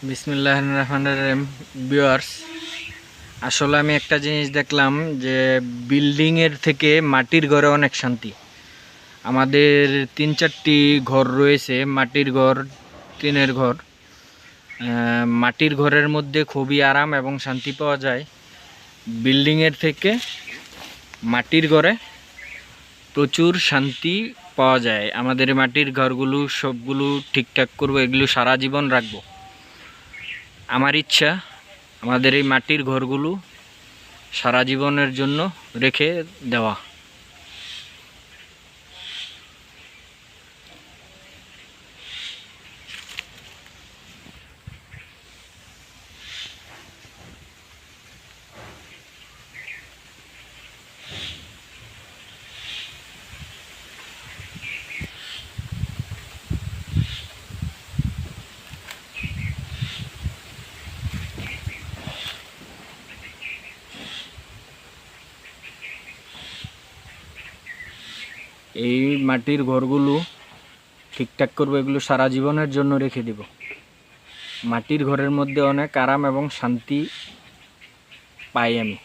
বিসমিল্লাহির রহমানির রহিম। ভিউয়ার্স, আসলে আমি একটা জিনিস দেখলাম যে বিল্ডিংয়ের থেকে মাটির ঘরে অনেক শান্তি। আমাদের 3-4টি ঘর রয়েছে, মাটির ঘর, টিনের ঘর। মাটির ঘরের মধ্যে খুবই আরাম এবং শান্তি পাওয়া যায়। বিল্ডিংয়ের থেকে মাটির ঘরে প্রচুর শান্তি পাওয়া যায়। আমাদের মাটির ঘরগুলো সবগুলো ঠিকঠাক করবো, এগুলো সারা জীবন রাখবো। আমার ইচ্ছা আমাদের এই মাটির ঘরগুলো সারা জীবনের জন্য রেখে দেওয়া। এই মাটির ঘরগুলো ঠিকঠাক করবো, এগুলো সারা জীবনের জন্য রেখে দেব। মাটির ঘরের মধ্যে অনেক আরাম এবং শান্তি পাই আমি।